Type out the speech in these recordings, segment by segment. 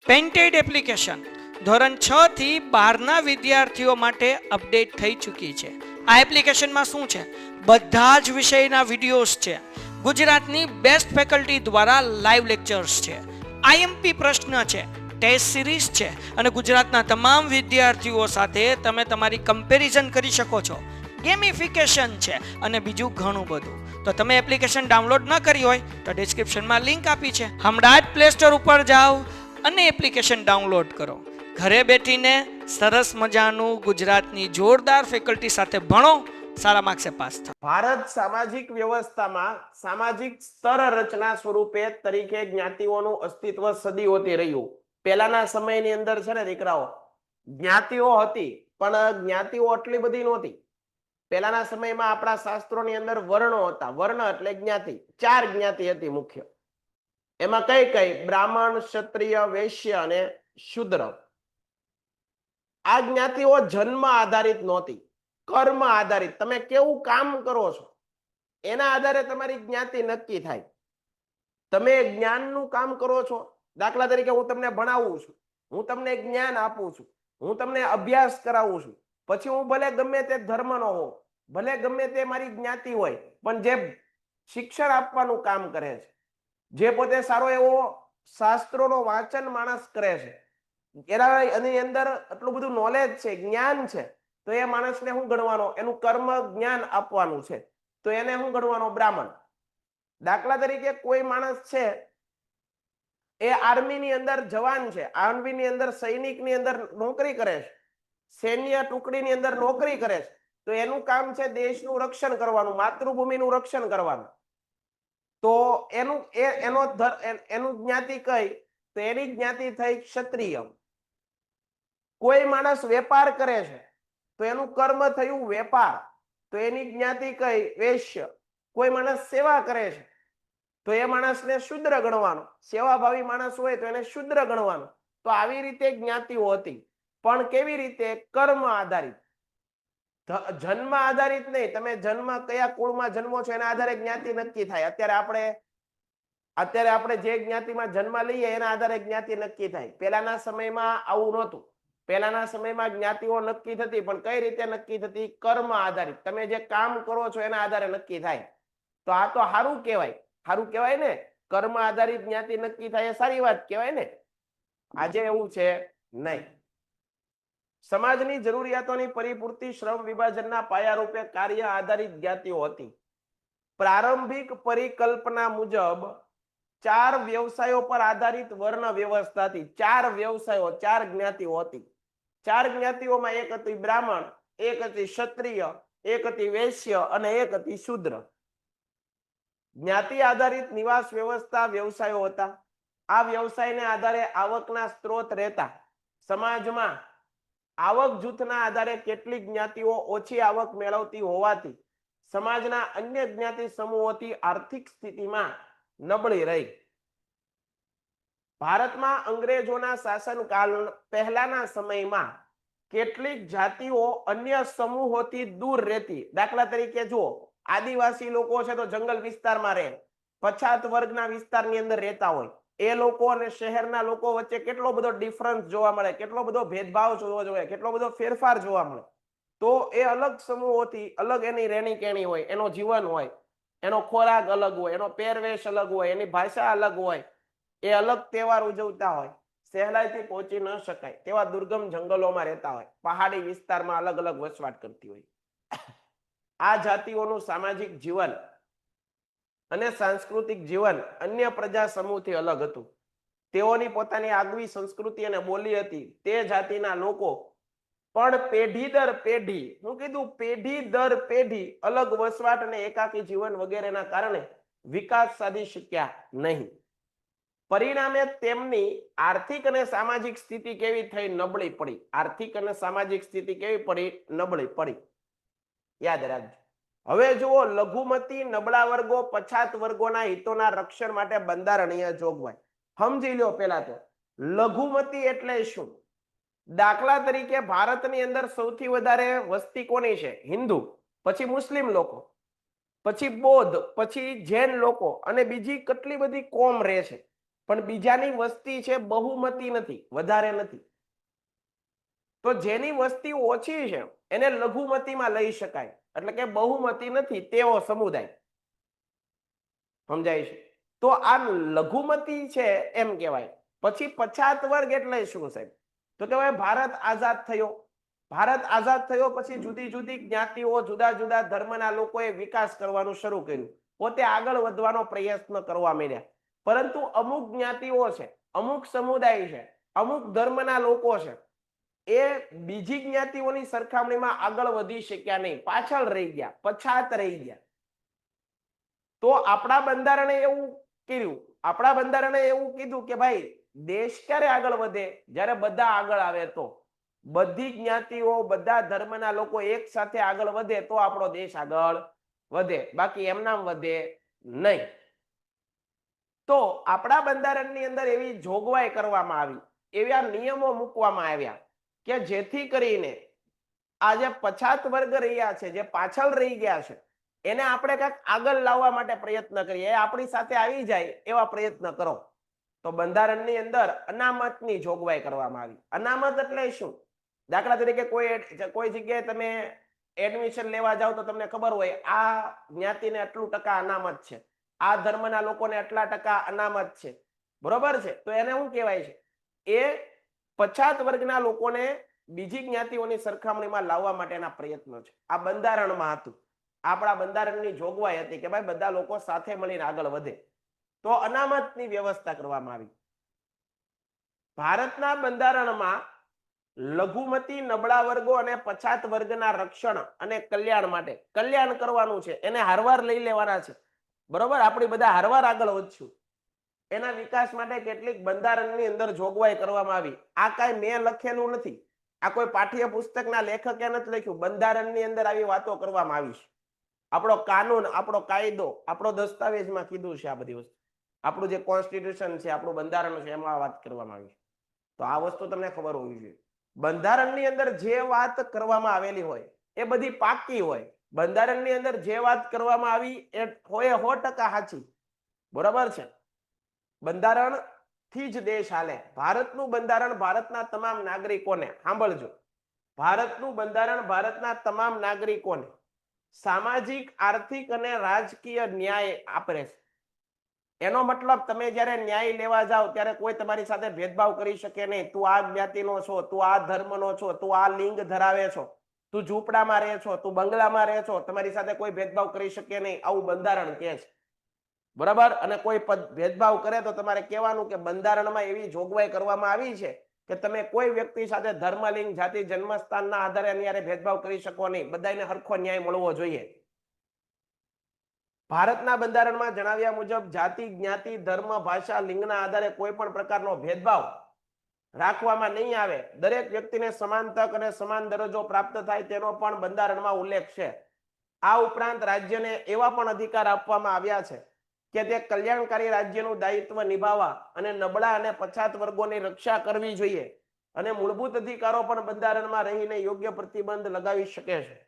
Painted application ધોરણ 6 થી 12ના વિદ્યાર્થીઓ માટે અપડેટ થઈ ચૂકી છે. આ એપ્લિકેશનમાં શું છે? બધા જ વિષયના વિડીયોઝ છે. ગુજરાતની બેસ્ટ ફેકલ્ટી દ્વારા લાઈવ લેક્ચર્સ છે. આઈએમપી પ્રશ્ન છે, ટેસ્ટ સિરીઝ છે અને ગુજરાતના તમામ વિદ્યાર્થીઓ સાથે તમે તમારી કમ્પેરિઝન કરી શકો છો. ગેમિફિકેશન છે અને બીજું ઘણું બધું. તો તમે એપ્લિકેશન ડાઉનલોડ ન કરી હોય તો ડિસ્ક્રિપ્શનમાં લિંક આપી છે. હમણાં જ પ્લે સ્ટોર ઉપર જાઓ અને એપ્લિકેશન ડાઉનલોડ કરો. ઘરે બેઠીને સરસ મજાનું ગુજરાતની જોરદાર ફેકલ્ટી સાથે ભણો, સારા માર્ક્સે પાસ થાઓ. ભારત સામાજિક વ્યવસ્થામાં સામાજિક સ્તર રચના સ્વરૂપે તરીકે જ્ઞાતિઓનું અસ્તિત્વ સદીઓથી રહ્યું. પહેલાના સમયની અંદર છે ને દીકરાઓ, જ્ઞાતિઓ હતી પણ જ્ઞાતિઓ આટલી બધી નહોતી. પહેલાના સમયમાં આપણા શાસ્ત્રોની અંદર વર્ણો હતા. વર્ણ એટલે જ્ઞાતિ. 4 જ્ઞાતિ હતી મુખ્ય. એમાં કઈ કઈ? બ્રાહ્મણ, ક્ષત્રિય, વૈશ્ય અને શૂદ્ર. આ જ્ઞાતિઓ જન્મ આધારિત નહોતી, કર્મ આધારિત. તમે કેવું કામ કરો છો એના આધારે તમારી જ્ઞાતિ નક્કી થાય. તમે જ્ઞાનનું કામ કરો છો, દાખલા તરીકે હું તમને ભણાવું છું, હું તમને જ્ઞાન આપું છું, હું તમને અભ્યાસ કરાવું છું, પછી હું ભલે ગમે તે ધર્મનો હોઉં, ભલે ગમે તે મારી જ્ઞાતિ હોય, પણ જે શિક્ષણ આપવાનું કામ કરે છે, જે પોતે સારો એવો શાસ્ત્રોનો વાંચન માણસ કરે છે, એની અંદર આટલું બધું નોલેજ છે, જ્ઞાન છે, તો એ માણસને શું ગણવાનો? એનું કર્મ જ્ઞાન આપવાનું છે, તો એને શું ગણવાનો? બ્રાહ્મણ. દાખલા તરીકે કોઈ માણસ છે એ આર્મીની અંદર જવાન છે, આર્મીની અંદર સૈનિકની અંદર નોકરી કરે છે, સૈન્ય ટુકડીની અંદર નોકરી કરે છે, તો એનું કામ છે દેશનું રક્ષણ કરવાનું, માતૃભૂમિનું રક્ષણ કરવાનું. તો એનું જ્ઞાતિ કઈ? તો એની જ્ઞાતિ થઈ ક્ષત્રિય. કોઈ માણસ વેપાર કરે છે તો એનું કર્મ થયું વેપાર, તો એની જ્ઞાતિ કઈ? વૈશ્ય. કોઈ માણસ સેવા કરે છે તો એ માણસને શૂદ્ર ગણવાનો. સેવાભાવી માણસ હોય તો એને શૂદ્ર ગણવાનો. તો આવી રીતે જ્ઞાતિઓ હતી, પણ કેવી રીતે? કર્મ આધારિત, જન્મ આધારિત નહીં. તમે જન્મ કયા કુળમાં જન્મો છો એના આધારે જ્ઞાતિ નક્કી થાય. અત્યારે આપણે જે જ્ઞાતિમાં જન્મ લઈએ એના આધારે જ્ઞાતિ નક્કી થાય. પહેલાના સમયમાં આવું નહોતું. પહેલાના સમયમાં જ્ઞાતિઓ નક્કી થતી, પણ કઈ રીતે નક્કી થતી? કર્મ આધારિત. તમે જે કામ કરો છો એના આધારે નક્કી થાય. તો આ તો સારું કહેવાય. સારું કહેવાય ને? કર્મ આધારિત જ્ઞાતિ નક્કી થાય એ સારી વાત કહેવાય ને? આજે એવું છે નહીં. સમાજની જરૂરિયાતોની પરિપૂર્તિ શ્રમ વિભાજનના પાયા રૂપે કાર્ય આધારિત જ્ઞાતિઓ હતી. પ્રારંભિક પરિકલ્પના મુજબ 4 વ્યવસાયો પર આધારિત વર્ણ વ્યવસ્થા હતી. 4 વ્યવસાયો, 4 જ્ઞાતિઓ હતી. 4 જ્ઞાતિઓમાં એક હતી બ્રાહ્મણ, એક હતી ક્ષત્રિય, એક હતી વૈશ્ય અને એક હતી શૂદ્ર. જ્ઞાતિ આધારિત નિવાસ વ્યવસ્થા વ્યવસાયો હતા. આ વ્યવસાયને આધારે આવકના સ્ત્રોત રહેતા. સમાજમાં આવક જૂથના આધારે કેટલીક જ્ઞાતિઓ ઓછી આવક મેળવતી હોવાથી સમાજના અન્ય જ્ઞાતિ સમૂહોથી આર્થિક સ્થિતિમાં નબળી રહી. ભારતમાં અંગ્રેજોના શાસનકાળ પહેલાના સમયમાં કેટલીક જાતિઓ અન્ય સમૂહોથી દૂર રહેતી. દાખલા તરીકે જુઓ, આદિવાસી લોકો છે તો જંગલ વિસ્તારમાં રહે, પછાત વર્ગના વિસ્તારની અંદર રહેતા હોય, એ લોકો અને શહેરના લોકો વચ્ચે કેટલો બધો ડિફરન્સ જોવા મળે, કેટલો બધો ભેદભાવ જોવા મળે, કેટલો બધો ફેરફાર જોવા મળે. તો એ અલગ સમૂહોથી અલગ એની રહેણી કહેણી હોય, એનો જીવન હોય, એનો ખોરાક અલગ હોય, એનો પહેરવેશ અલગ હોય, એની ભાષા અલગ હોય, એ અલગ તહેવાર ઉજવતા હોય, સહેલાઈથી પહોંચી ન શકાય તેવા દુર્ગમ જંગલોમાં રહેતા હોય, પહાડી વિસ્તારમાં અલગ અલગ વસવાટ કરતી હોય. આ જાતિઓનું સામાજિક જીવન અને સાંસ્કૃતિક જીવન અન્ય પ્રજા સમૂહથી અલગ હતું. તેઓની પોતાની આગવી સંસ્કૃતિ અને બોલી હતી. તે જાતિના લોકો પણ પેઢી દર પેઢી, હું કીધું પેઢી દર પેઢી અલગ વસવાટ અને એકાકી જીવન વગેરેના કારણે વિકાસ સાધી શક્યા નહીં. પરિણામે તેમની આર્થિક અને સામાજિક સ્થિતિ કેવી થઈ? નબળી પડી. આર્થિક અને સામાજિક સ્થિતિ કેવી પડી? નબળી પડી. યાદ રાખજો. હવે જુઓ, લઘુમતી, નબળા વર્ગો, પછાત વર્ગોના હિતોના રક્ષણ માટે બંધારણીય જોગવાઈ. સમજી લો. પહેલા તો લઘુમતી એટલે શું? દાખલા તરીકે ભારતની અંદર સૌથી વધારે વસ્તી કોની છે? હિન્દુ, પછી મુસ્લિમ લોકો, પછી બૌદ્ધ, પછી જૈન લોકો અને બીજી કેટલી બધી કોમ રહે છે. પણ બીજાની વસ્તી છે બહુમતી નથી, વધારે નથી. તો જેની વસ્તી ઓછી છે એને લઘુમતીમાં લઈ શકાય, એટલે કે બહુમતી નથી તેવો સમુદાય, સમજાય છે? તો આ લઘુમતી છે એમ કહેવાય. પછી પછાત વર્ગ એટલે શું સાહેબ? તો કહેવાય ભારત આઝાદ થયો. ભારત આઝાદ થયો પછી જુદી જુદી જ્ઞાતિઓ, જુદા જુદા ધર્મના લોકોએ વિકાસ કરવાનું શરૂ કર્યું, પોતે આગળ વધવાનો પ્રયત્ન કરવા માંડ્યા. પરંતુ અમુક જ્ઞાતિઓ છે, અમુક સમુદાય છે, અમુક ધર્મના લોકો છે, એ બીજી જ્ઞાતિઓની સરખામણીમાં આગળ વધી શક્યા નહીં, પાછળ રહી ગયા, પછાત રહી ગયા. તો આપણા બંધારણે એવું કર્યું, આપણા બંધારણે એવું કીધું કે ભાઈ દેશ ક્યારે આગળ વધે? જ્યારે બધા આગળ આવે. તો બધી જ્ઞાતિઓ, બધા ધર્મના લોકો એક સાથે આગળ વધે તો આપણો દેશ આગળ વધે, બાકી એમનામ વધે નહીં. તો આપણા બંધારણની અંદર એવી જોગવાઈ કરવામાં આવી, એવા નિયમો મૂકવામાં આવ્યા કે જેથી કરીને આ જે પછાત વર્ગ રહ્યા છે, જે પાછળ રહી ગયા છે, એને આપણે કંઈક આગળ લાવવા માટે પ્રયત્ન કરીએ, એ આપણી સાથે આવી જાય એવા પ્રયત્ન કરો. તો બંધારણની અંદર અનામતની જોગવાઈ કરવામાં આવી. અનામત એટલે શું? દાખલા તરીકે કોઈ જગ્યાએ તમે એડમિશન લેવા જાઓ તો તમને ખબર હોય આ જ્ઞાતિને આટલું ટકા અનામત છે, આ ધર્મના લોકોને આટલા ટકા અનામત છે, બરોબર છે? તો એને શું કહેવાય છે? એ પછાત વર્ગના લોકોને બીજી જ્ઞાતિઓની સરખામણીમાં લાવવા માટેના પ્રયત્નો છે. આ બંધારણમાં હતું, આપણા બંધારણની જોગવાઈ હતી કે ભાઈ બધા લોકો સાથે મળીને આગળ વધે. તો અનામતની વ્યવસ્થા કરવામાં આવી. ભારતના બંધારણમાં લઘુમતી, નબળા વર્ગો અને પછાત વર્ગના રક્ષણ અને કલ્યાણ માટે કલ્યાણ કરવાનું છે, એને હારવાર લઈ લેવાના છે, બરોબર? આપણે બધા હારવાર આગળ વધશું. એના વિકાસ માટે કેટલીક બંધારણની અંદર જોગવાઈ કરવામાં આવી. આ કાંઈ મેં લખેલું નથી, આ કોઈ પાઠ્યપુસ્તકના લેખકે નથી લખ્યું, બંધારણની અંદર આવી વાતો કરવામાં આવી છે. આપણો કાનૂન, આપણો કાયદો, આપણો દસ્તાવેજમાં કીધું છે આ બધી વસ્તુ. આપણું જે કોન્સ્ટિટ્યુશન છે, આપણું બંધારણ છે, એમાં વાત કરવામાં આવી છે. તો આ વસ્તુ તમને ખબર હોવી જોઈએ. બંધારણની અંદર જે વાત કરવામાં આવેલી હોય એ બધી પાકી હોય. બંધારણની અંદર જે વાત કરવામાં આવી એ હોય 100% સાચી, બરોબર છે? બંધારણ થી જ દેશ હાલે. ભારતનું બંધારણ ભારતના તમામ નાગરિકોને, સાંભળજો, ભારતનું બંધારણ ભારતના તમામ નાગરિકોને સામાજિક, આર્થિક અને રાજકીય ન્યાય આપે છે. એનો મતલબ તમે જ્યારે ન્યાય લેવા જાઓ ત્યારે કોઈ તમારી સાથે ભેદભાવ કરી શકે નહીં. તું આ જ્ઞાતિનો છો, તું આ ધર્મનો છો, તું આ લિંગ ધરાવે છો, તું ઝૂંપડામાં રહે છો, તું બંગલામાં રહે છો, તમારી સાથે કોઈ ભેદભાવ કરી શકે નહીં, આવું બંધારણ કહે છે, બરાબર? અને કોઈ ભેદભાવ કરે તો તમારે કહેવાનું કે બંધારણમાં એવી જોગવાઈ કરવામાં આવી છે કે તમે કોઈ વ્યક્તિ સાથે ધર્મ, લિંગ, જાતિ, જન્મસ્થાનના આધારે અન્યારે ભેદભાવ કરી શકો નહીં, બધાને સરખો ન્યાય મળવો જોઈએ. ભારતના બંધારણમાં જણાવ્યા મુજબ જાતિ, જ્ઞાતિ, ધર્મ, ભાષા, લિંગના આધારે કોઈ પણ પ્રકારનો ભેદભાવ રાખવામાં નહીં આવે. દરેક વ્યક્તિને સમાન તક અને સમાન દરજ્જો પ્રાપ્ત થાય તેનો પણ બંધારણમાં ઉલ્લેખ છે. આ ઉપરાંત રાજ્યને એવા પણ અધિકાર આપવામાં આવ્યા છે કે તે કલ્યાણકારી રાજ્યનું દાયિત્વ નિભાવવા અને નબળા અને પછાત વર્ગોની રક્ષા કરવી જોઈએ. અને મૂળભૂત અધિકારો પણ બંધારણમાં રહીને યોગ્ય પ્રતિબંધ લગાવી શકે છે.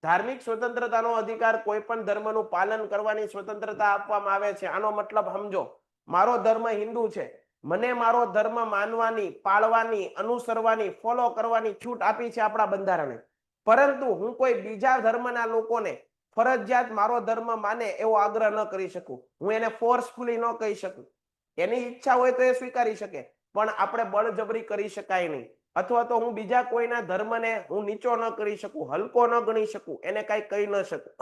ધાર્મિક સ્વતંત્રતાનો અધિકાર, કોઈ પણ ધર્મનું પાલન કરવાની સ્વતંત્રતા આપવામાં આવે છે. આનો મતલબ સમજો, મારો ધર્મ હિન્દુ છે, મને મારો ધર્મ માનવાની, પાળવાની, અનુસરવાની, ફોલો કરવાની છૂટ આપી છે આપણા બંધારણે. પરંતુ હું કોઈ બીજા ધર્મના લોકોને ફરજિયાત મારો ધર્મ માને એવો આગ્રહ ન કરી શકું. હું એને ફોર્સફુલી ન કહી શકું. એની ઈચ્છા હોય તો એ સ્વીકારી શકે, પણ આપણે બળજબરી કરી શકાય નહીં. અથવા તો હું બીજા કોઈના ધર્મને હું નીચો ન કરી શકું, હલકો ન ગણી શકું, એને કઈ કહી ન શકું,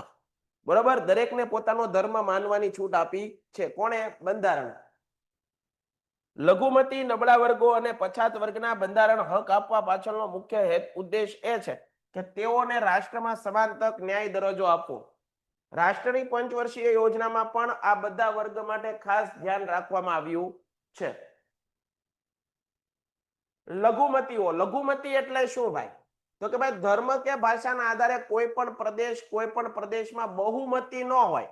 બરોબર? દરેકને પોતાનો ધર્મ માનવાની છૂટ આપી છે. કોણે? બંધારણ. લઘુમતી, નબળા વર્ગો અને પછાત વર્ગના બંધારણ હક આપવા પાછળનો મુખ્ય ઉદ્દેશ એ છે કે તેઓને રાષ્ટ્રમાં સમાન તક, ન્યાય, દરજ્જો આપવો. રાષ્ટ્રની પંચવર્ષીય યોજનામાં પણ આ બધા વર્ગ માટે ખાસ ધ્યાન રાખવામાં આવ્યું છે. લઘુમતીઓ, લઘુમતી એટલે શું ભાઈ? તો કે ભાઈ ધર્મ કે ભાષાના આધારે કોઈ પણ પ્રદેશ, કોઈ પણ પ્રદેશમાં બહુમતી ન હોય,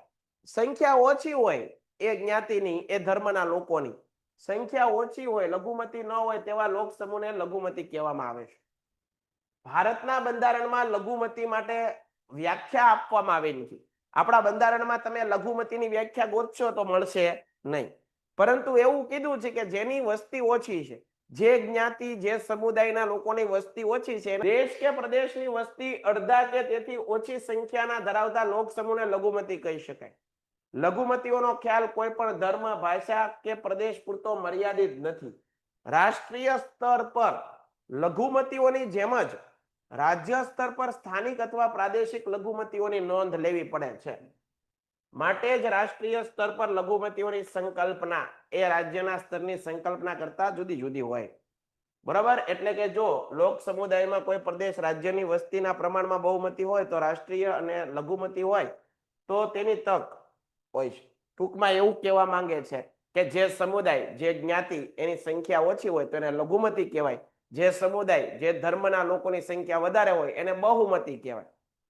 સંખ્યા ઓછી હોય એ જ્ઞાતિની, એ ધર્મના લોકોની સંખ્યા ઓછી હોય, લઘુમતી ન હોય તેવા લોક સમૂહને લઘુમતી કહેવામાં આવે છે. ભારતના બંધારણમાં લઘુમતી માટે વ્યાખ્યા આપવામાં આવેલી છે. આપણા બંધારણમાં તમે લઘુમતીની વ્યાખ્યા ગોતશો તો મળશે નહીં. પરંતુ એવું કીધું છે કે જેની વસ્તી ઓછી છે, જે જ્ઞાતિ જે સમુદાયના લોકોની વસ્તી ઓછી છે, દેશ કે પ્રદેશની વસ્તી અડધા કે તેથી ઓછી સંખ્યાના ધરાવતા લોક સમૂહને લઘુમતી કહી શકાય. લઘુમતીઓનો ખ્યાલ કોઈ પણ ધર્મ, ભાષા કે પ્રદેશ પૂરતો મર્યાદિત નથી. રાષ્ટ્રીય સ્તર પર લઘુમતીઓની જેમ જ રાજ્ય સ્તર પર સ્થાનિક અથવા પ્રાદેશિક લઘુમતીઓની નોંધ લેવી પડે છે. માટે જ રાષ્ટ્રીય સ્તર પર લઘુમતીઓની સંકલ્પના એ રાજ્યના સ્તરની સંકલ્પના કરતા જુદી જુદી હોય. બરાબર? એટલે કે જો લોક સમુદાયમાં કોઈ પ્રદેશ રાજ્યની વસ્તીના પ્રમાણમાં બહુમતી હોય તો રાષ્ટ્રીય અને લઘુમતી હોય તો તેની તક હોય છે. ટૂંકમાં એવું કહેવા માંગે છે કે જે સમુદાય જે જ્ઞાતિ એની સંખ્યા ઓછી હોય તો એને લઘુમતી કહેવાય, જે સમુદાય જે ધર્મના લોકોની સંખ્યા વધારે હોય એને બહુમતી કહેવાય.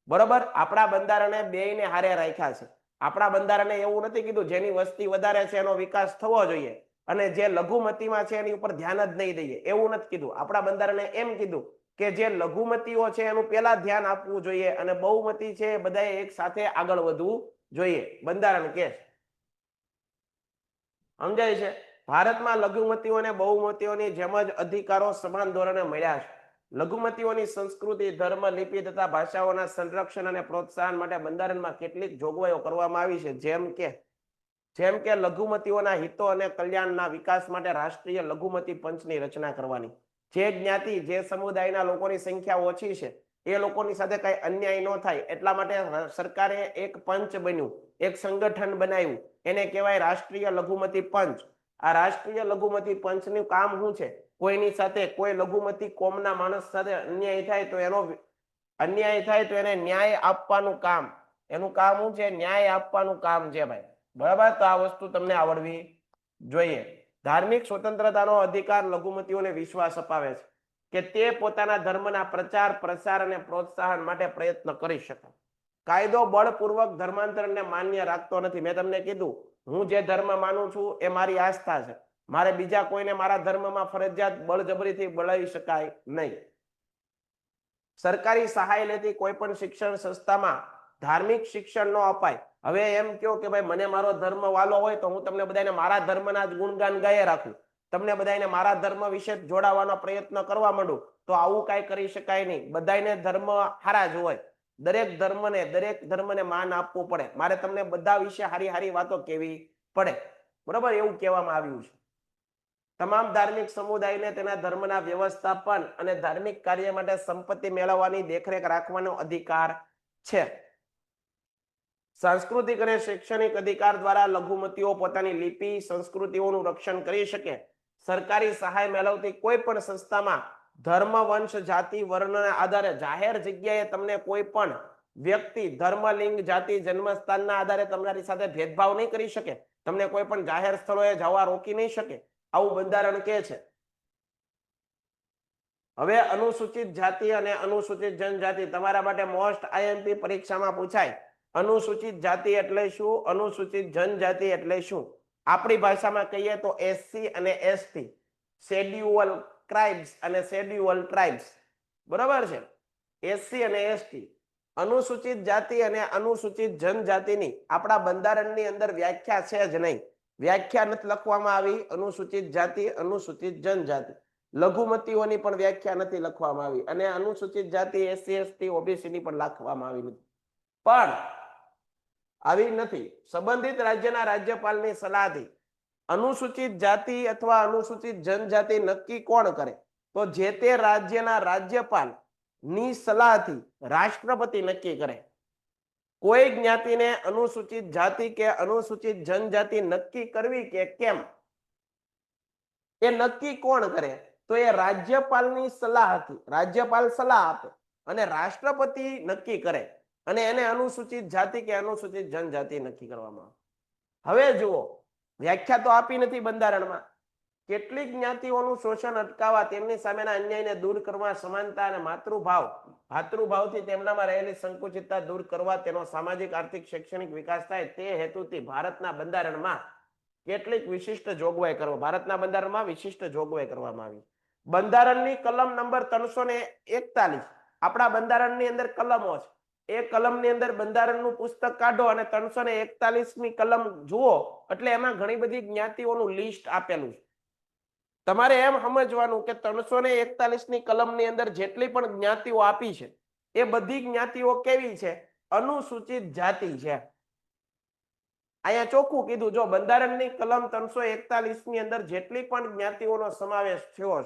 બરોબર? આપણા બંધારણે બેયને હારે રાખ્યા છે. આપણા બંધારણે એવું નથી કીધું જેની વસ્તી વધારે છે એનો વિકાસ થવો જોઈએ અને જે લઘુમતીમાં છે એની ઉપર ધ્યાન જ નહીં દઈએ, એવું નથી કીધું. આપણા બંધારણે એમ કીધું કે જે લઘુમતીઓ છે એનું પહેલા ધ્યાન આપવું જોઈએ અને બહુમતી છે એ બધાએ એક સાથે આગળ વધવું જોઈએ. બંધારણ કે સમજાય છે? ભારતમાં લઘુમતીઓને બહુમતીઓની જેમ જ અધિકારો સમાન ધોરણે મળ્યા છે. લઘુમતીઓની સંસ્કૃતિ, ધર્મ, લિપિ તથા ભાષાઓના સંરક્ષણ અને પ્રોત્સાહન માટે બંધારણમાં કેટલીક જોગવાઈઓ કરવામાં આવી છે. જેમ કે લઘુમતીઓના હિતો અને કલ્યાણના વિકાસ માટે રાષ્ટ્રીય લઘુમતી પંચની રચના કરવાની. જે જ્ઞાતિ જે સમુદાયના લોકોની સંખ્યા ઓછી છે એ લોકોની સાથે કઈ અન્યાય ન થાય એટલા માટે સરકારે એક પંચ બન્યું, એક સંગઠન બનાવ્યું, એને કહેવાય રાષ્ટ્રીય લઘુમતી પંચ. આ રાષ્ટ્રીય લઘુમતી પંચનું કામ શું છે? કોઈની સાથે કોઈ લઘુમતી કોમના માણસ સાથે અન્યાય થાય તો એને ન્યાય આપવાનું કામ. એનું કામ શું છે? ન્યાય આપવાનું કામ છે ભાઈ. બરાબર? તો આ વસ્તુ તમને આવડવી જોઈએ. ધાર્મિક સ્વતંત્રતાનો અધિકાર લઘુમતીઓને વિશ્વાસ અપાવે છે કે તે પોતાના ધર્મના પ્રચાર, પ્રસાર અને પ્રોત્સાહન માટે પ્રયત્ન કરી શકે. કાયદો બળપૂર્વક ધર્માંતરણને માન્ય રાખતો નથી. મેં તમને કીધું હું જે ધર્મ માનું છું એ મારી આસ્થા છે. મારે બીજા કોઈને મારા ધર્મમાં ફરજિયાત બળજબરીથી બોલાવી શકાય નહીં. સરકારી સહાય લેતી કોઈ પણ શિક્ષણ સંસ્થામાં ધાર્મિક શિક્ષણ ન અપાય. હવે એમ કહો કે ભાઈ મને મારો ધર્મ વાલો હોય તો હું તમને બધાને મારા ધર્મના જ ગુણગાન ગાયે રાખું, તમને બધાને મારા ધર્મ વિશે જોડાવાનો પ્રયત્ન કરવા માંડું, તો આવું કાંઈ કરી શકાય નહીં. બધાને ધર્મ હારા જ હોય. દરેક ધર્મને માન આપવું પડે. મારે તમને બધા વિશે હારી હારી વાતો કહેવી પડે. બરોબર? એવું કહેવામાં આવ્યું છે. તમામ ધાર્મિક સમુદાયને તેના ધર્મના વ્યવસ્થાપન અને ધાર્મિક કાર્ય માટે સંપત્તિ મેળવવાની દેખરેખ રાખવાનો અધિકાર છે. સાંસ્કૃતિક અને શૈક્ષણિક અધિકાર દ્વારા લઘુમતીઓ પોતાની લિપિ, સંસ્કૃતિઓનું રક્ષણ કરી શકે. સરકારી સહાય મેળવતી કોઈ પણ સંસ્થામાં ધર્મ, વંશ, જાતિ, વર્ણના આધારે જાહેર જગ્યાએ તમને કોઈ પણ વ્યક્તિ ધર્મ, લિંગ, જાતિ, જન્મસ્થાનના આધારે તમારી સાથે ભેદભાવ નહીં કરી શકે. તમને કોઈ પણ જાહેર સ્થળોએ જવા રોકી નહીં શકે. આવું બંધારણ કહે છે. હવે અનુસૂચિત જાતિ અને અનુસૂચિત જનજાતિ તમારા માટે મોસ્ટ આઈએમપી પરીક્ષામાં પૂછાય. અનુસૂચિત જાતિ એટલે શું? અનુસૂચિત જનજાતિ એટલે શું? આપણી ભાષામાં કહીએ તો એસસી અને એસટી, શેડ્યુઅલ ટ્રાઇબ્સ અને શેડ્યુઅલ ટ્રાઇબ્સ. બરાબર છે? એસસી અને એસટી, અનુસૂચિત જાતિ અને અનુસૂચિત જનજાતિની આપણા બંધારણની અંદર વ્યાખ્યા છે જ નહીં. વ્યાખ્યા નથી લખવામાં આવી. અનુસૂચિત જાતિ, અનુસૂચિત જનજાતિ, લઘુમતીઓની પણ વ્યાખ્યા નથી લખવામાં આવી અને અનુસૂચિત જાતિ, એસસી, એસટી, ઓબીસી ની પણ લખવામાં આવી નથી. પણ આવી નથી. સંબંધિત રાજ્યના રાજ્યપાલની સલાહથી અનુસૂચિત જાતિ અથવા અનુસૂચિત જનજાતિ નક્કી કોણ કરે? તો જે તે રાજ્યના રાજ્યપાલ ની સલાહથી રાષ્ટ્રપતિ નક્કી કરે. કોઈ જ્ઞાતિને અનુસૂચિત જાતિ કે અનુસૂચિત જનજાતિ નક્કી કરવી કે કેમ, એ નક્કી કોણ કરે? તો એ રાજ્યપાલની સલાહથી. રાજ્યપાલ સલાહ આપે અને રાષ્ટ્રપતિ નક્કી કરે અને એને અનુસૂચિત જાતિ કે અનુસૂચિત જનજાતિ નક્કી કરવામાં આવે. હવે જુઓ, વ્યાખ્યા તો આપી નથી બંધારણમાં. કેટલીક જ્ઞાતિઓનું શોષણ અટકાવવા, તેમની સામેના અન્યાયને દૂર કરવા, સમાનતા અને ભાતૃભાવથી તેમનામાં રહેલી સંકુચિતતા દૂર કરવા, તેનો સામાજિક, આર્થિક, શૈક્ષણિક વિકાસ થાય તે હેતુથી ભારતના બંધારણમાં કેટલીક વિશિષ્ટ જોગવાઈ કરવામાં આવી. બંધારણની કલમ નંબર 341, આપણા બંધારણની અંદર કલમો છે. એ કલમની અંદર બંધારણનું પુસ્તક કાઢો અને 341મી કલમ જુઓ એટલે એમાં ઘણી બધી જ્ઞાતિઓનું લિસ્ટ આપેલું છે. તમારે એમ સમજવાનું કે 341ની કલમની અંદર જેટલી પણ જ્ઞાતિઓ આપી છે એ બધી જ્ઞાતિઓ કેવી છે? અનુસૂચિત જાતિ છે. અહીંયા ચોખ્ખું કીધું, જો બંધારણની કલમ 341ની અંદર જેટલી પણ જ્ઞાતિઓનો સમાવેશ થયો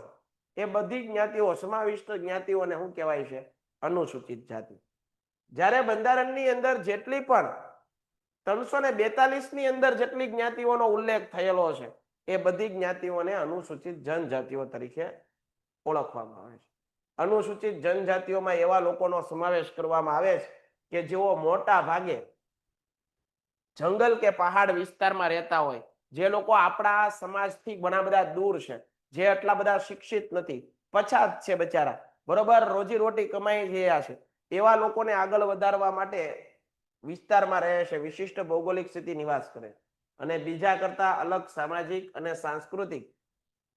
છે એ બધી જ્ઞાતિઓ, સમાવિષ્ટ જ્ઞાતિઓને શું કહેવાય છે? અનુસૂચિત જાતિ. જ્યારે બંધારણની અંદર જેટલી પણ 342ની અંદર જેટલી જ્ઞાતિઓનો ઉલ્લેખ થયેલો છે એ બધી જ્ઞાતિઓને અનુસૂચિત જનજાતિઓ તરીકે ઓળખવામાં આવે છે. અનુસૂચિત જનજાતિઓમાં એવા લોકોનો સમાવેશ કરવામાં આવે છે કે જેઓ મોટા ભાગે જંગલ કે પહાડ વિસ્તારમાં રહેતા હોય, જે લોકો આપણા સમાજથી ઘણા બધા દૂર છે, જે એટલા બધા શિક્ષિત નથી, પછાત છે બચારા, બરોબર, રોજીરોટી કમાઈ રહ્યા છે, એવા લોકોને આગળ વધારવા માટે વિસ્તારમાં રહે છે, વિશિષ્ટ ભૌગોલિક સ્થિતિ નિવાસ કરે અને બીજા કરતા અલગ સામાજિક અને સાંસ્કૃતિક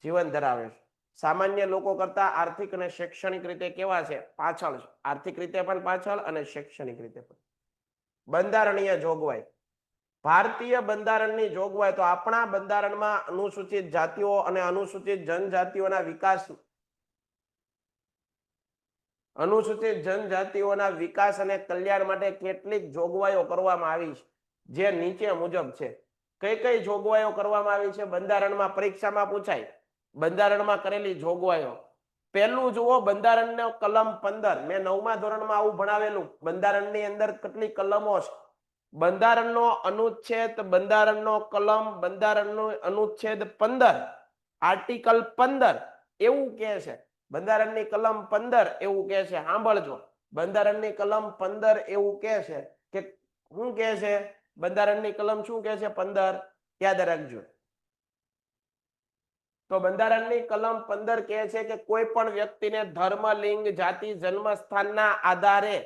જીવન ધરાવે છે. સામાન્ય લોકો કરતા આર્થિક અને શૈક્ષણિક રીતે કેવા છે? પાછળ છે. આર્થિક રીતે પણ પાછળ અને શૈક્ષણિક રીતે પણ. બંધારણીય જોગવાઈ, ભારતીય બંધારણની જોગવાઈ, તો આપણા બંધારણમાં અનુસૂચિત જાતિઓ અને અનુસૂચિત જનજાતિઓના વિકાસ, અનુસૂચિત જનજાતિઓના વિકાસ અને કલ્યાણ માટે કેટલીક જોગવાઈઓ કરવામાં આવી છે જે નીચે મુજબ છે. કઈ કઈ જોગવાઈઓ કરવામાં આવી છે? બંધારણમાં પરીક્ષામાં પૂછાય, બંધારણમાં કરેલી જોગવાઈઓ. પહેલું જુઓ, બંધારણનો કલમ 15. મેં 9મા ધોરણમાં આવું ભણાવેલું. બંધારણની અંદર કેટલી કલમો છે? બંધારણનો અનુચ્છેદ, બંધારણનો કલમ, બંધારણનો અનુચ્છેદ 15, આર્ટિકલ 15 એવું કહે છે. બંધારણની કલમ 15 એવું કહે છે, સાંભળજો, બંધારણની કલમ 15 એવું કહે છે કે શું કહે છે? બંધારણની કલમ શું કહે છે? 15 યાદ રાખજો. તો બંધારણની કલમ 15 કહે છે કે કોઈ પણ વ્યક્તિને ધર્મ, લિંગ, જાતિ, જન્મસ્થાનના આધારે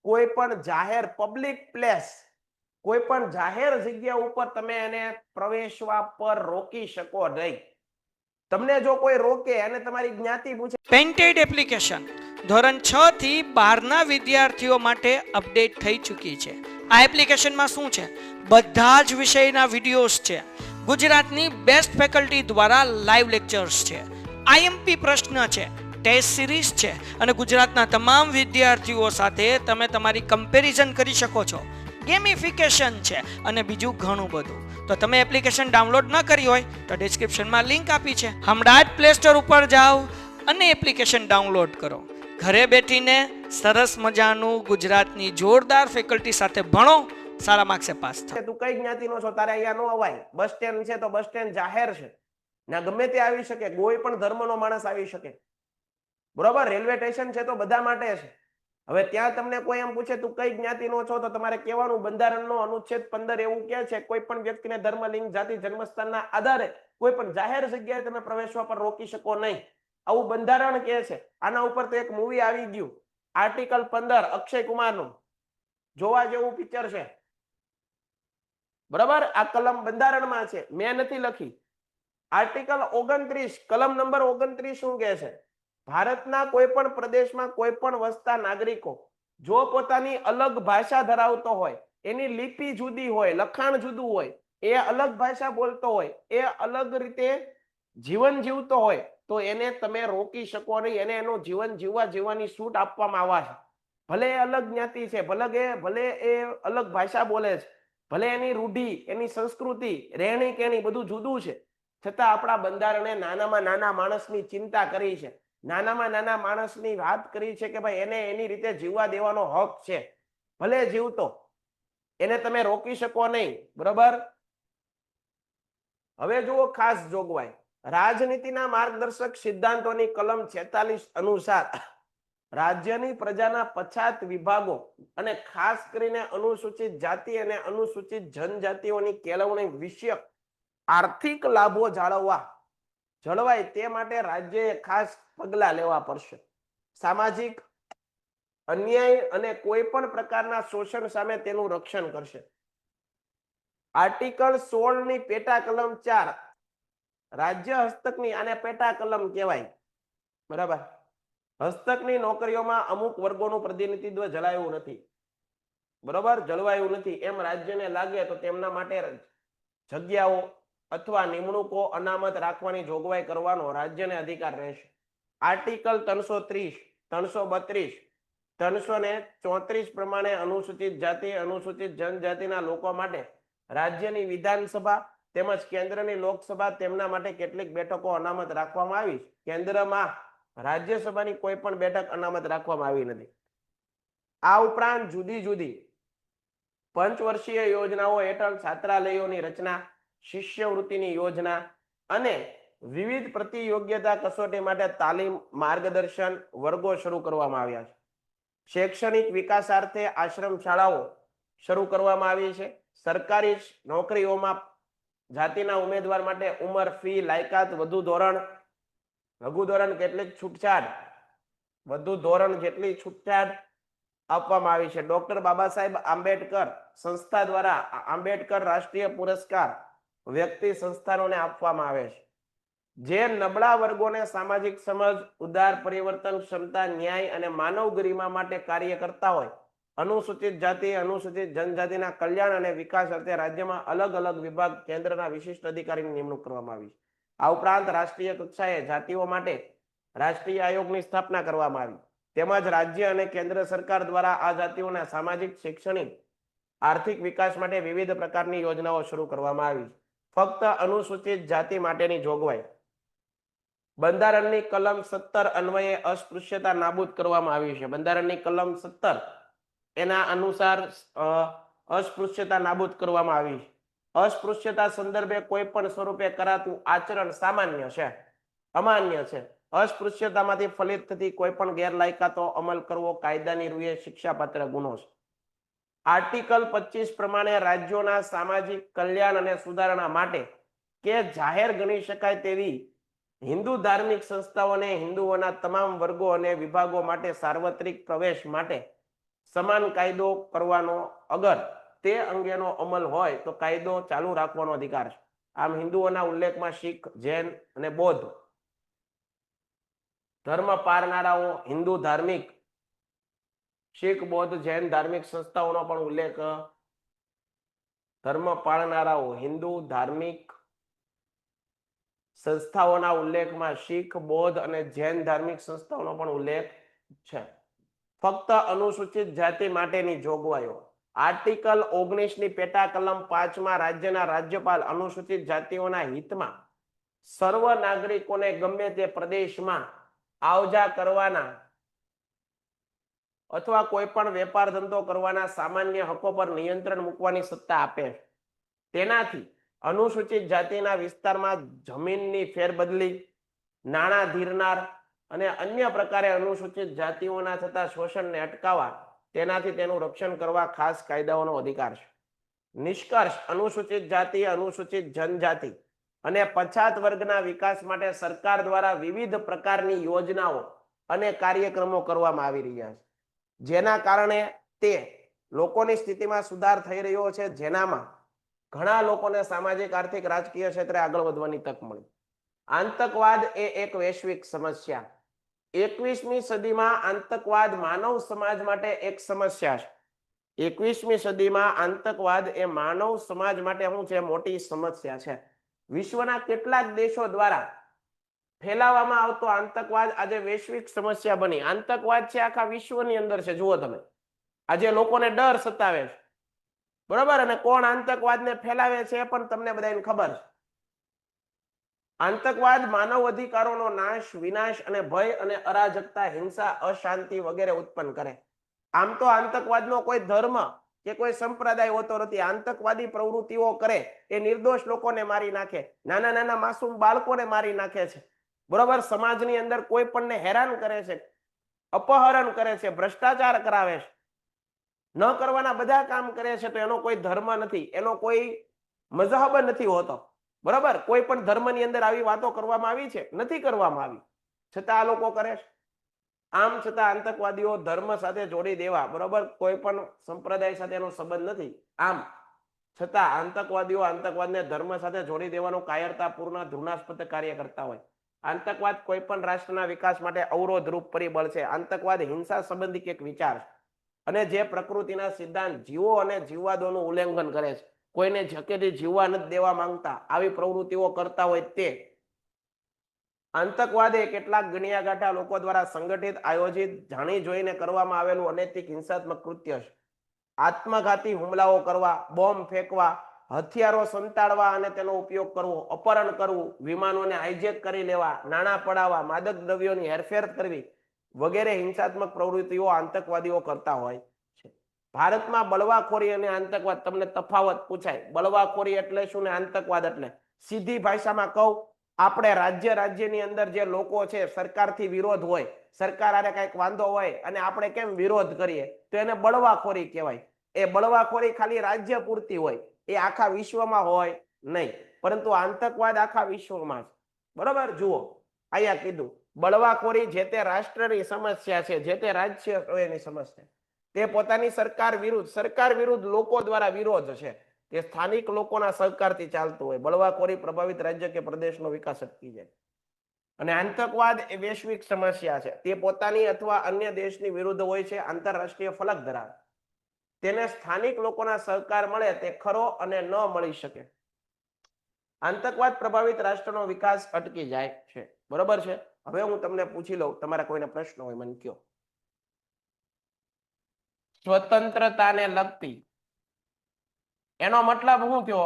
કોઈ પણ જાહેર પબ્લિક પ્લેસ, કોઈ પણ જાહેર જગ્યા ઉપર તમે એને પ્રવેશવા પર રોકી શકો નહીં. તમને જો કોઈ રોકે અને તમારી જ્ઞાતિ પૂછે. પેન્ટેડ એપ્લિકેશન ધોરણ 6 થી 12ના વિદ્યાર્થીઓ માટે અપડેટ થઈ ચૂકી છે. આ એપ્લિકેશનમાં શું છે? બધા જ વિષયના વિડીયોઝ છે. ગુજરાતની બેસ્ટ ફેકલ્ટી દ્વારા લાઈવ લેક્ચર્સ છે, આઈએમપી પ્રશ્ન છે, ટેસ્ટ સિરીઝ છે અને ગુજરાતના તમામ વિદ્યાર્થીઓ સાથે તમે તમારી કમ્પેરિઝન કરી શકો છો. ગેમિફિકેશન છે અને બીજું ઘણું બધું. તો તમે એપ્લિકેશન ડાઉનલોડ ન કરી હોય તો ડિસ્ક્રિપ્શનમાં લિંક આપી છે, હમણાં જ પ્લે સ્ટોર ઉપર જાઓ અને એપ્લિકેશન ડાઉનલોડ કરો. ઘરે બેઠીને સરસ મજાનું ગુજરાતની જોરદાર ફેકલ્ટી સાથે ભણો, સારા માર્ક્સે પાસ થાઓ. તું કઈ જ્ઞાતિનો છો? તારે અહીંયા નો અવાય. બસ સ્ટેન્ડ છે તો બસ સ્ટેન્ડ જાહેર છે, ના ગમે તે આવી શકે, કોઈ પણ ધર્મનો માણસ આવી શકે, બરોબર. રેલવે સ્ટેશન છે તો બધા માટે છે. હવે ત્યાં તમને કોઈ એમ પૂછે તું કઈ જ્ઞાતિનો છો, તો તમારે કહેવાનું બંધારણનો અનુચ્છેદ 15 એવું કહે છે કોઈ પણ વ્યક્તિને ધર્મ, લિંગ, જાતિ, જન્મસ્થાનના આધારે કોઈ પણ જાહેર જગ્યાએ તમે પ્રવેશવા પર રોકી શકો નહીં. આવું બંધારણ કહે છે. આના ઉપર તો એક મૂવી આવી ગયું, આર્ટિકલ 15, અક્ષય કુમારનું, જોવા જેવું પિક્ચર છે, બરાબર. આ કલમ બંધારણમાં છે, મેં નથી લખી. આર્ટિકલ 29, કલમ નંબર 29 શું કહે છે? ભારતના કોઈ પણ પ્રદેશમાં કોઈ પણ વસતા નાગરિકો જો પોતાની અલગ ભાષા ધરાવતો હોય, એની લિપિ જુદી હોય, લખાણ જુદું હોય, એ અલગ ભાષા બોલતો હોય, એ અલગ રીતે જીવન જીવતો હોય, તો એને તમે રોકી શકો નહીં. એને એનું જીવન જીવવાની છૂટ આપવામાં આવે છે. ભલે એ અલગ જ્ઞાતિ છે, ભલે એ અલગ ભાષા બોલે છે, ભલે એની રૂઢિ, એની સંસ્કૃતિ, રહેણી કહેણી બધું જુદું છે, છતાં આપણા બંધારણે નાનામાં નાના માણસની ચિંતા કરી છે, નાનામાં નાના માણસની વાત કરી છે કે ભાઈ એને એની રીતે જીવવા દેવાનો હક છે. ભલે જીવતો, એને તમે રોકી શકો નહીં, બરોબર. હવે જુઓ ખાસ જોગવાઈ, રાજનીતિના માર્ગદર્શક સિદ્ધાંતોની કલમ 46 અનુસાર રાજ્યની પ્રજાના પછાત વિભાગો અને ખાસ કરીને અનુસૂચિત જાતિ અને અનુસૂચિત જનજાતિઓની કેળવણી વિષયક આર્થિક લાભો જળવાય તે માટે રાજ્યએ ખાસ પગલાં લેવા પડશે. સામાજિક અન્યાય અને કોઈ પણ પ્રકારના શોષણ સામે તેનું રક્ષણ કરશે. આર્ટિકલ 16 ની પેટા કલમ 4, રાજ્ય હસ્તકની, આને પેટા કલમ કહેવાય, બરાબર. હસ્તકની નોકરીઓમાં અમુક વર્ગોનું પ્રતિનિધિત્વ જળાયું નથી. બરોબર, જળવાયું નથી એમ રાજ્યને લાગે તો તેમના માટે જગ્યાઓ અથવા નિમણૂકો અનામત રાખવાની જોગવાઈ કરવાનો રાજ્યને અધિકાર રહેશે. આર્ટિકલ 330, 332, 334 પ્રમાણે અનુસૂચિત જાતિ અનુસૂચિત જનજાતિના લોકો માટે રાજ્યની વિધાનસભા તેમજ કેન્દ્રની લોકસભા તેમના માટે કેટલીક બેઠકો અનામત રાખવામાં આવી છે. કેન્દ્રમાં રાજ્યસભાની કોઈ પણ બેઠક અનામત રાખવામાં આવી નથી. આ ઉપરાંત જુદી જુદી પંચવર્ષીય યોજનાઓ હેઠળ છાત્રાલયોની રચના, શિષ્યવૃત્તિની યોજના અને વિવિધ પ્રતિયોગ્યતા કસોટી માટે તાલીમ, માર્ગદર્શન વર્ગો શરૂ કરવામાં આવ્યા છે. શૈક્ષણિક વિકાસાર્થે આશ્રમ શાળાઓ શરૂ કરવામાં આવી છે. સરકારી નોકરીઓમાં જાતિના ઉમેદવાર માટે ઉંમર, ફી, લાયકાત, વધુ ધોરણ કેટલીક છૂટછાટ જેટલી છૂટછાટ આપવામાં આવી છે. ડોક્ટર બાબા સાહેબ આંબેડકર સંસ્થા દ્વારા આંબેડકર રાષ્ટ્રીય પુરસ્કાર વ્યક્તિ સંસ્થાનોને આપવામાં આવે છે. જે નબળા વર્ગોને સામાજિક સમજ, ઉદાર પરિવર્તન ક્ષમતા, ન્યાય અને માનવ ગરિમા માટે કાર્ય કરતા હોય અનુસૂચિત જાતિ અનુસૂચિત જનજાતિના કલ્યાણ અને વિકાસ અર્થે રાજ્યમાં અલગ અલગ વિભાગ કેન્દ્રના વિશિષ્ટ અધિકારીની નિમણૂક કરવામાં આવી છે. આ ઉપરાંત રાષ્ટ્રીય કક્ષાએ જાતિઓ માટે રાષ્ટ્રીય આયોગની સ્થાપના કરવામાં આવી તેમજ રાજ્ય અને કેન્દ્ર સરકાર દ્વારા આ જાતિઓના સામાજિક, શૈક્ષણિક, આર્થિક વિકાસ માટે વિવિધ પ્રકારની યોજનાઓ શરૂ કરવામાં આવી. ફક્ત અનુસૂચિત જાતિ માટેની જોગવાઈ બંધારણની કલમ 17 અન્વયે અસ્પૃશ્યતા નાબૂદ કરવામાં આવી છે. બંધારણની કલમ 17 એના અનુસાર અસ્પૃશ્યતા નાબૂદ કરવામાં આવી છે. અસ્પૃશ્યતા સંદર્ભે કોઈ પણ સ્વરૂપે કરાતું આચરણ સામાન્ય છે, અમાન્ય છે. અસ્પૃશ્યતામાંથી ફલિત થતી કોઈ પણ ગેરલાયકાતો અમલ કરવો કાયદાની રૂએ શિક્ષાપાત્ર ગુનો છે. આર્ટિકલ 25 પ્રમાણે રાજ્યોના સામાજિક કલ્યાણ અને સુધારણા માટે કે જાહેર ગણી શકાય તેવી હિન્દુ ધાર્મિક સંસ્થાઓને હિન્દુઓના તમામ વર્ગો અને વિભાગો માટે સાર્વત્રિક પ્રવેશ માટે સમાન કાયદો કરવાનો, અગર તે અંગેનો અમલ હોય તો કાયદો ચાલુ રાખવાનો અધિકાર છે. આમ હિન્દુઓના ઉલ્લેખમાં શીખ, જૈન અને બૌદ્ધ ધર્મ પાળનારાઓ, હિન્દુ ધાર્મિક શીખ, બૌદ્ધ, જૈન ધાર્મિક સંસ્થાઓનો પણ ઉલ્લેખ, ધર્મ પાળનારાઓ હિન્દુ ધાર્મિક સંસ્થાઓના ઉલ્લેખમાં શીખ, બૌદ્ધ અને જૈન ધાર્મિક સંસ્થાઓનો પણ ઉલ્લેખ છે. ફક્ત અનુસૂચિત જાતિ માટેની જોગવાઈઓ આર્ટિકલ 19 ની પેટા કલમ 5 માં રાજ્યના રાજ્યપાલ અનુસૂચિત જાતિઓના હિતમાં સર્વ નાગરિકોને ગમે તે પ્રદેશમાં આવજા કરવાના અથવા કોઈ પણ વેપાર ધંધો કરવાના સામાન્ય હકો પર નિયંત્રણ મૂકવાની સત્તા આપે છે. તેનાથી અનુસૂચિત જાતિના વિસ્તારમાં જમીનની ફેરબદલી, નાણાં ધીરનાર અને અન્ય પ્રકારે અનુસૂચિત જાતિઓના થતા શોષણને અટકાવવા તેનાથી તેનું રક્ષણ કરવા ખાસ કાયદાઓનો અધિકાર છે. નિષ્કર્ષ, અનુસૂચિત જાતિ અનુસૂચિત જનજાતિ અને પછાત વર્ગના વિકાસ માટે સરકાર દ્વારા વિવિધ પ્રકારની યોજનાઓ અને કાર્યક્રમો કરવામાં આવી રહ્યા છે, જેના કારણે તે લોકોની સ્થિતિમાં સુધાર થઈ રહ્યો છે, જેનામાં ઘણા લોકોને સામાજિક, આર્થિક, રાજકીય ક્ષેત્રે આગળ વધવાની તક મળી. આતંકવાદ એ એક વૈશ્વિક સમસ્યા. 21મી સદીમાં આતંકવાદ માનવ સમાજ માટે એક સમસ્યા છે. 21મી સદીમાં આતંકવાદ એ માનવ સમાજ માટે શું છે? મોટી સમસ્યા છે. વિશ્વના કેટલાક દેશો દ્વારા ફેલાવવામાં આવતો આતંકવાદ આજે વૈશ્વિક સમસ્યા બની. આતંકવાદ છે આખા વિશ્વની અંદર છે. જુઓ તમે, આજે લોકોને ડર સતાવે છે, બરોબર? અને કોણ આતંકવાદને ફેલાવે છે એ પણ તમને બધાને ખબર છે. આતંકવાદ માનવ અધિકારોનો નાશ, વિનાશ અને ભય અને અરાજકતા, હિંસા, અશાંતિ વગેરે ઉત્પન્ન કરે. આમ તો આતંકવાદનો કોઈ ધર્મ કે કોઈ સંપ્રદાય હોતો નથી. આતંકવાદી પ્રવૃત્તિઓ કરે એ નિર્દોષ લોકોને મારી નાખે, નાના નાના માસૂમ બાળકોને મારી નાખે છે, બરોબર? સમાજની અંદર કોઈ પણને હેરાન કરે છે, અપહરણ કરે છે, ભ્રષ્ટાચાર કરાવે છે, ન કરવાના બધા કામ કરે છે. તો એનો કોઈ ધર્મ નથી, એનો કોઈ મઝહબ નથી હોતો, બરાબર? કોઈ પણ ધર્મની અંદર આવી વાતો કરવામાં આવી છે? નથી કરવામાં આવી, છતાં આ લોકો કરે છે. આમ છતાં આતંકવાદીઓ ધર્મ સાથે જોડી દેવા, બરોબર, કોઈ પણ સંપ્રદાય સાથે એનો સંબંધ નથી, આમ છતાં આતંકવાદીઓ આતંકવાદને ધર્મ સાથે જોડી દેવાનું કાયરતાપૂર્ણ, ઘૃણાસ્પદ કાર્ય કરતા હોય. આતંકવાદ કોઈ પણ રાષ્ટ્રના વિકાસ માટે અવરોધરૂપ પરિબળ છે. આતંકવાદ હિંસા સંબંધિત એક વિચાર છે અને જે પ્રકૃતિના સિદ્ધાંત જીવો અને જીવવાદોનું ઉલ્લંઘન કરે છે, કોઈને ઝકેથી જીવવા નથી દેવા માંગતા, આવી પ્રવૃત્તિઓ કરતા હોય તે. આતંકવાદ એ કેટલાક ગણ્યાગાંઠા લોકો દ્વારા સંગઠિત, આયોજિત, જાણી જોઈને કરવામાં આવેલું અનૈતિક હિંસાત્મક કૃત્ય છે. આત્મઘાતી હુમલાઓ કરવા, બોમ્બ ફેંકવા, હથિયારો સંતાડવા અને તેનો ઉપયોગ કરવો, અપહરણ કરવું, વિમાનોને હાઈજેક કરી લેવા, નાણાં પડાવવા, માદક દ્રવ્યોની હેરફેર કરવી વગેરે હિંસાત્મક પ્રવૃત્તિઓ આતંકવાદીઓ કરતા હોય છે. ભારતમાં બળવાખોરી અને આતંકવાદ, તમને તફાવત પૂછાય, બળવાખોરી એટલે શું ને આતંકવાદ એટલે? સીધી ભાષામાં કહું, આપણે રાજ્યની અંદર જે લોકો છે, સરકારથી વિરોધ હોય, સરકાર આને કઈક વાંધો હોય અને આપણે કેમ વિરોધ કરીએ તો એને બળવાખોરી કહેવાય. એ બળવાખોરી ખાલી રાજ્ય પૂરતી હોય, એ આખા વિશ્વમાં હોય નહીં, પરંતુ આતંકવાદ આખા વિશ્વમાં છે. બરોબર? જુઓ, અહીંયા કીધું બળવાખોરી જે તે રાષ્ટ્રની સમસ્યા છે, જે તે રાજ્યની સમસ્યા, તે પોતાની સરકાર વિરુદ્ધ લોકો દ્વારા વિરોધ છે, તે સ્થાનિક લોકોના સહકારથી ચાલતું હોય. બળવાખોરી પ્રભાવિત રાજ્ય કે પ્રદેશનો વિકાસ અટકી જાય. અને આતંકવાદ એ વૈશ્વિક સમસ્યા છે, તે પોતાની અથવા અન્ય દેશની વિરુદ્ધ હોય છે, આંતરરાષ્ટ્રીય ફલક ધરાવે. તેને સ્થાનિક લોકોના સહકાર મળે તે ખરો અને ન મળી શકે. આતંકવાદ પ્રભાવિત રાષ્ટ્રનો વિકાસ અટકી જાય છે. બરોબર છે? હવે હું તમને પૂછી લઉં, તમારા કોઈને પ્રશ્ન હોય મને કયો. સ્વતંત્રતાને લગતી, એનો મતલબ શું થયો?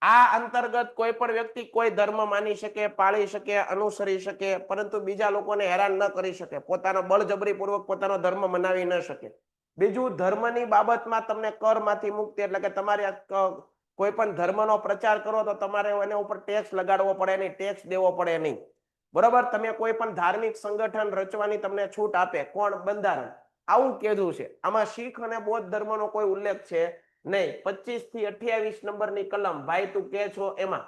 આ અંતર્ગત કોઈ પણ વ્યક્તિ કોઈ ધર્મ માની શકે, પાળી શકે, અનુસરી શકે, પરંતુ બીજા લોકોને હેરાન ન કરી શકે, પોતાનો બળજબરીપૂર્વક પોતાનો ધર્મ મનાવી ન શકે. બીજું, ધર્મની બાબતમાં તમને કરમાંથી મુક્તિ, એટલે કે તમારે કોઈ પણ ધર્મનો પ્રચાર કરો તો તમારે એના ઉપર ટેક્સ લગાડવો પડે નહીં, ટેક્સ દેવો પડે નહીં. બરોબર? તમે કોઈ પણ ધાર્મિક સંગઠન રચવાની તમને છૂટ આપે, કોણ? બંધારણ. આવું કીધું છે. આમાં શીખ અને બૌદ્ધ ધર્મનો કોઈ ઉલ્લેખ છે નહીં. 25 થી 28 નંબરની કલમ, ભાઈ તું કે છો એમાં,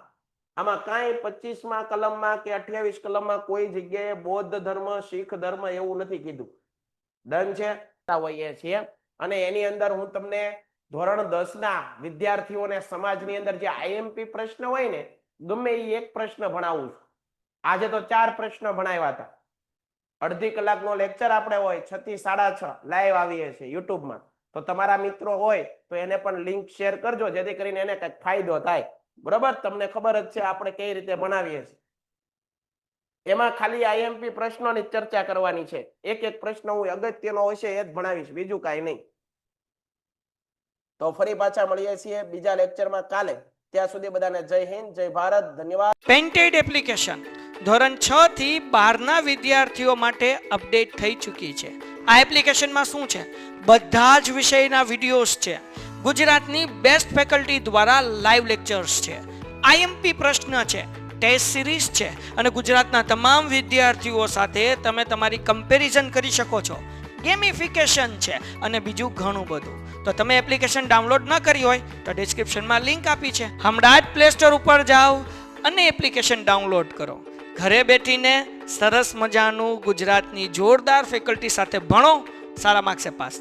આમાં કાંઈ 25માં કલમમાં કે 28 કલમમાં કોઈ જગ્યાએ બૌદ્ધ ધર્મ, શીખ ધર્મ એવું નથી કીધું. ડન છે? હોઈએ છીએ. અને એની અંદર હું તમને ધોરણ 10 ના વિદ્યાર્થીઓને સમાજની અંદર જે આઈએમપી પ્રશ્ન હોય ને, ગમે એ એક પ્રશ્ન ભણાવું છું. આજે તો 4 પ્રશ્ન ભણાવ્યા હતા. અડધી કલાકનો લેક્ચર આપણે હોય, 6 થી 6:30 લાઈવ આવીએ છીએ યુટ્યુબમાં. તો તમારા મિત્રો હોય તો એને પણ લિંક શેર કરજો, જેથી કરીને એને કંઈક ફાયદો થાય. બરોબર? તમને ખબર જ છે આપણે કઈ રીતે ભણાવીએ છીએ. એમાં ખાલી આઈએમપી પ્રશ્નોની ચર્ચા કરવાની છે. એક એક પ્રશ્ન હું અગત્યનો હશે એ જ ભણાવીશ, બીજું કાંઈ નહીં. તો ફરી પાછા મળીએ છીએ બીજા લેક્ચરમાં કાલે. ત્યાં સુધી બધાને જય હિન્દ, જય ભારત, ધન્યવાદ. પેન્ટેડ એપ્લિકેશન ધોરણ 6 થી 12ના વિદ્યાર્થીઓ માટે અપડેટ થઈ ચૂકી છે. આ એપ્લિકેશનમાં શું છે? બધા જ વિષયના વિડીયોઝ છે. ગુજરાતની બેસ્ટ ફેકલ્ટી દ્વારા લાઈવ લેક્ચર્સ છે. આઈએમપી પ્રશ્ન છે, ટેસ્ટ સિરીઝ છે, અને ગુજરાતના તમામ વિદ્યાર્થીઓ સાથે તમે તમારી કમ્પેરિઝન કરી શકો છો. ગેમિફિકેશન છે અને બીજું ઘણું બધું. તો તમે એપ્લિકેશન ડાઉનલોડ ન કરી હોય તો ડિસ્ક્રિપ્શનમાં લિંક આપી છે. હમણાં જ પ્લે સ્ટોર ઉપર જાઓ અને એપ્લિકેશન ડાઉનલોડ કરો. ઘરે બેઠીને સરસ મજાનું ગુજરાતની જોરદાર ફેકલ્ટી સાથે ભણો, સારા માર્ક્સે પાસ થાઓ.